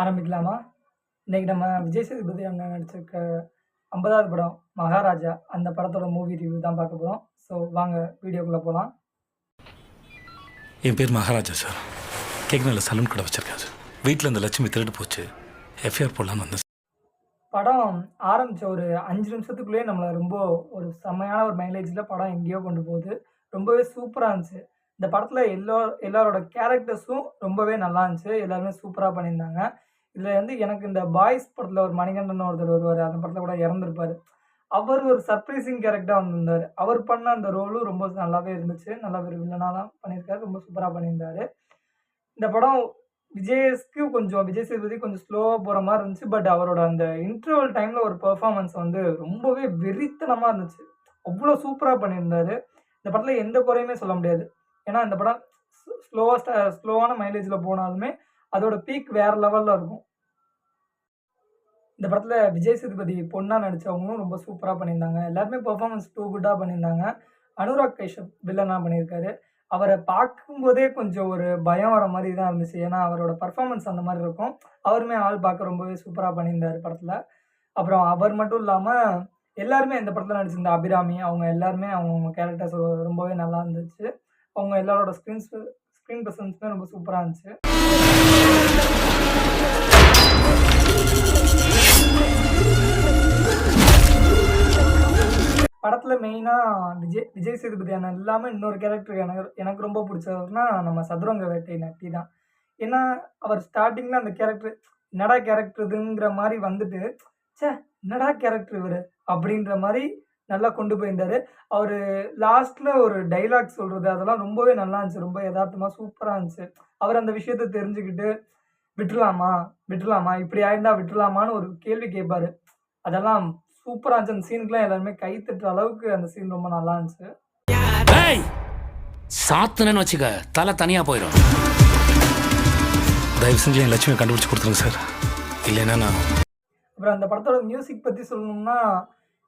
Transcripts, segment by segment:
ஆரம்பிக்கலாமா? இன்னைக்கு நம்ம விஜய் சேதுபதி அண்ணன் நடிச்சிருக்க 50வது படம் மகாராஜா. அந்த படத்தோட மூவி ரிவ்யூ தான் பார்க்க போறோம். ஸோ வாங்க வீடியோக்குள்ள போலாம். என் பேர் மகாராஜா சார். கேக்னல்ல சலூன் கடை வச்சிருக்கேன் சார். வீட்டில் இந்த லட்சுமி திருட்டு போச்சு. எஃப்ஐஆர் போடலான்னு வந்தேன் சார். படம் ஆரம்பிச்ச ஒரு 5 நிமிஷத்துக்குள்ளேயே நம்மள ரொம்ப ஒரு செம்மையான ஒரு மைலேஜில் படம் எங்கேயோ கொண்டு போகுது. ரொம்பவே சூப்பரா இருந்துச்சு. இந்த படத்துல எல்லாரோட கேரக்டர்ஸும் ரொம்பவே நல்லா இருந்துச்சு. எல்லாருமே சூப்பரா பண்ணியிருந்தாங்க. இதுல வந்து எனக்கு இந்த பாய்ஸ் படத்துல ஒரு மணிகண்டன் ஒருத்தர் வருவாரு. அந்த படத்துல கூட இறந்திருப்பாரு. அவர் ஒரு சர்ப்ரைசிங் கேரக்டரா வந்திருந்தாரு. அவர் பண்ண அந்த ரோலும் ரொம்ப நல்லாவே இருந்துச்சு. நல்ல ஒரு வில்லனா தான் பண்ணியிருக்காரு. ரொம்ப சூப்பரா பண்ணியிருந்தாரு. இந்த படம் விஜய் சேதுபதி கொஞ்சம் ஸ்லோவா போற மாரி இருந்துச்சு. பட் அவரோட அந்த இன்டர்வல் டைம்ல ஒரு பெர்ஃபார்மன்ஸ் வந்து ரொம்பவே வெறித்தனமா இருந்துச்சு. அவ்ளோ சூப்பரா பண்ணியிருந்தாரு. இந்த படத்துல எந்த குறையுமே சொல்ல முடியாது. ஏன்னா இந்த படம் ஸ்லோவான மைலேஜ்ல போனாலுமே அதோட பீக் வேற லெவல்ல இருக்கும். இந்த படத்துல விஜய் சேதுபதி பொண்ணா நடிச்சவங்களும் ரொம்ப சூப்பரா பண்ணியிருந்தாங்க. எல்லாருமே பெர்ஃபார்மன்ஸ் டூ குட்டா பண்ணியிருந்தாங்க. அனுராக் கஷ்யப் வில்லனா பண்ணியிருக்காரு. அவர பார்க்கும்போதே கொஞ்சம் ஒரு பயம் வர மாரி தான் இருந்துச்சு. ஏன்னா அவரோட பெர்ஃபார்மன்ஸ் அந்த மாரி இருக்கும். அவருமே ஆள் பார்க்க ரொம்பவே சூப்பரா பண்ணியிருந்தாரு படத்துல. அப்புறம் அவர் மட்டும் இல்லாம எல்லாருமே இந்த படத்துல நடிச்சிருந்த அபிராமி அவங்க எல்லாருமே அவங்கவங்க கேரக்டர்ஸ் ரொம்பவே நல்லா இருந்துச்சு. அவங்க எல்லாரோட ஸ்க்ரீன் பிரசன்ஸுமே ரொம்ப சூப்பரா இருந்துச்சு. படத்துல மெயினா விஜய் சேதுபதி அண்ணன் இல்லாம இன்னொரு கேரக்டர் எனக்கு எனக்கு ரொம்ப பிடிச்சவர்னா நம்ம சதுரங்க வேட்டை நட்டி தான். ஏன்னா, அவர் ஸ்டார்ட்டிங்ல அந்த கேரக்டர் என்னடா கேரக்டர் இதுங்கிற மாரி வந்துட்டு, ச்சே! என்னடா கேரக்டர் இவரு? அப்படின்ற மாரி நல்லா கொண்டு போயிருந்தாரு. அவரு லாஸ்ட்ல ஒரு டயலாக் சொல்றது அதெல்லாம் ரொம்பவே நல்லா இருந்துச்சு. ரொம்ப எதார்த்தமா சூப்பரா இருந்துச்சு. அவர் அந்த விஷயத்த தெரிஞ்சுக்கிட்டு, விட்டுறலாமா? விட்டுறலாமா? இப்படி ஆயிருந்தா விட்டுறலாமான்னு ஒரு கேள்வி கேட்பாரு. அதெல்லாம் சூப்பரா இருந்துச்சு. அந்த சீனுக்குலாம் எல்லாருமே கை தட்டுற அளவுக்கு அந்த சீன் ரொம்ப நல்லா இருந்துச்சு. ஏய் சாத்துனேன்னு வச்சுக்க தலை தனியா போயிடும். தயவு செஞ்சு என் லட்சுமியை கண்டுபிடிச்சி கொடுத்துருங்க சார். இல்லைன்னா நான் அப்புறம் அந்த படத்தோட மியூசிக் பத்தி சொல்லணும்னா,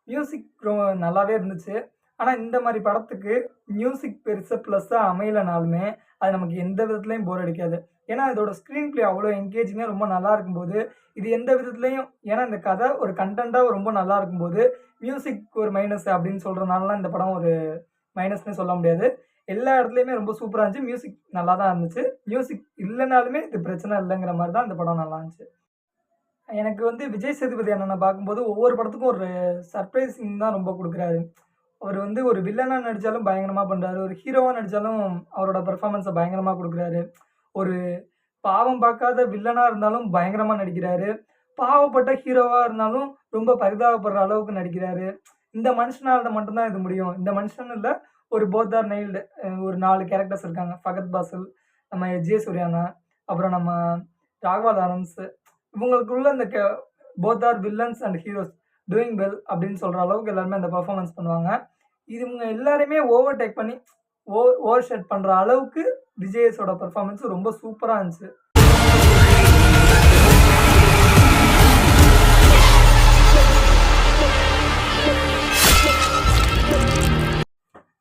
மியூசிக் நல்லாவே இருந்துச்சு. ஆனா இந்த மாரி படத்துக்கு மியூசிக் பெருசா ப்ளஸ்ஸா அமையலனாலுமே, அது நமக்கு எந்த விதத்துலயும் போர் அடிக்காது. ஏன்னா இதோட ஸ்க்ரீன் ப்ளே அவ்வளோ என்கேஜிங்கா ரொம்ப நல்லா இருக்கும்போது, இது எந்த விதத்துலயும் ஏன்னா இந்த கதை ஒரு கன்டென்ட்டா ரொம்ப நல்லா இருக்கும்போது, மியூசிக் ஒரு மைனஸ் அப்படின்னு சொல்றனாலலாம் இந்த படம் ஒரு மைனஸ்ன்னே சொல்ல முடியாது. எல்லா இடத்துலயுமே ரொம்ப சூப்பரா இருந்துச்சு. மியூசிக் நல்லா தான் இருந்துச்சு. மியூசிக் இல்லனாலுமே இது பிரச்சனை இல்லங்கிற மாரி தான் இந்த படம் நல்லா இருந்துச்சு. எனக்கு வந்து விஜய் சேதுபதி அண்ணன பார்க்கும்போது, ஒவ்வொரு படத்துக்கும் ஒரு சர்ப்ரைசிங் தான் ரொம்ப குடுக்குறாரு. அவரு வந்து ஒரு வில்லனா நடிச்சாலும் பயங்கரமா பண்றாரு. ஒரு ஹீரோவா நடிச்சாலும் அவரோட பெர்ஃபார்மன்ஸ பயங்கரமா குடுக்குறாரு. ஒரு பாவம் பார்க்காத வில்லனா இருந்தாலும் பயங்கரமா நடிக்கிறாரு. பாவப்பட்ட ஹீரோவா இருந்தாலும் ரொம்ப பரிதாபப்படுற அளவுக்கு நடிக்கிறாரு. இந்த மனுஷனால மட்டும் தான் இது முடியும். இந்த மனுஷன்னு இல்ல, ஒரு போத் ஆர் நெயில்டு ஒரு 4 கேரக்டர்ஸ் இருக்காங்க. ஃபகத் பாசில், நம்ம ஜே சூர்யாண்ணா, அப்புறம் நம்ம ராகவா லாரன்ஸ் இவங்களுக்குள்ள இந்த both are villains and heroes doing well அப்படின்னு சொல்ற அளவுக்கு எல்லாருமே அந்த பெர்ஃபார்மன்ஸ் பண்ணுவாங்க. இவங்க எல்லாரையுமே ஓவர்டேக் பண்ணி ஓவர் ஷேட் பண்ற அளவுக்கு விஜேஸோட பெர்ஃபார்மன்ஸ் ரொம்ப சூப்பரா இருந்துச்சு.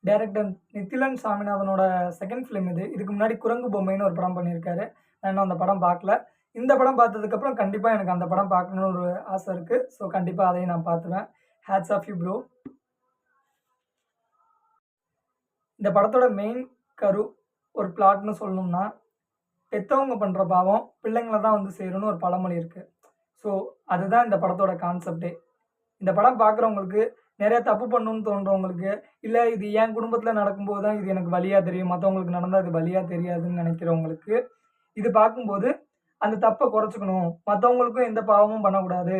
டைரக்டர் நித்திலன் சாமிநாதனோட செகண்ட் ஃபிலிம் இது. இதுக்கு முன்னாடி குரங்கு பொம்மைன்னு ஒரு படம் பண்ணியிருக்காரு. நான் இன்னும் அந்த படம் பார்க்கல. இந்த படம் பார்த்ததுக்கப்புறம் கண்டிப்பா எனக்கு அந்த படம் பார்க்கணும்னு ஒரு ஆசை இருக்கு. ஸோ கண்டிப்பா அதையும் நான் பார்த்துருவேன். Hats off you bro. இந்த படத்தோட மெயின் கரு ஒரு பிளாட்ன்னு சொல்லணும்னா, பெத்தவங்க பண்ற பாவம் பிள்ளைங்கள தான் வந்து சேரும்னு ஒரு பழமொழி இருக்கு. ஸோ அதுதான் இந்த படத்தோட கான்செப்ட்டே. இந்த படம் பார்க்குறவங்களுக்கு நெறைய தப்பு பண்ணணும்னு தோன்றவங்களுக்கு, இல்ல இது என் குடும்பத்தில நடக்கும்போது தான் இது எனக்கு வலியா தெரியும். மத்தவங்களுக்கு நடந்தா அது வலியா தெரியாதுன்னு நெனைக்கிறவங்களுக்கு, இது பார்க்கும்போது அந்த தப்ப குறைச்சுக்கணும். மத்தவங்களுக்கும் எந்த பாவமும் பண்ணக்கூடாது.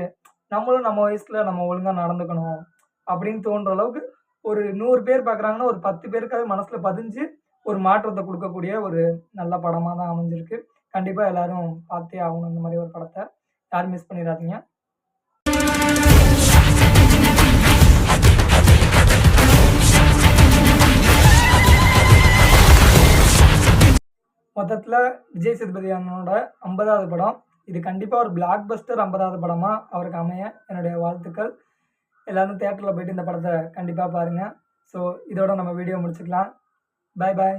நம்மளும் நம்ம வயசுல நம்ம ஒழுங்கா நடந்துக்கணும். அப்படின்னு தோன்ற அளவுக்கு ஒரு 100 பேர் பார்க்குறாங்கன்னா, ஒரு 10 பேருக்காவது மனசுல பதிஞ்சு, ஒரு மாற்றத்த குடுக்கக்கூடிய ஒரு நல்ல படமா தான் அமைஞ்சிருக்கு. கண்டிப்பா எல்லாரும் பார்த்தே ஆகணும் இந்த மாரி ஒரு படத்த. யாரும் மிஸ் பண்ணிறாதீங்க. மொத்தத்துல விஜய் சேதுபதி அண்ணனோட 50வது படம். இது கண்டிப்பா ஒரு பிளாக் பஸ்டர் 50வது படமா அவருக்கு அமைய என்னுடைய வாழ்த்துக்கள். எல்லாரும் தியேட்டர்ல போயிட்டு இந்த படத்த கண்டிப்பா பாருங்க. ஸோ இதோட நம்ம வீடியோ முடிச்சுக்கலாம். பாய் பாய்.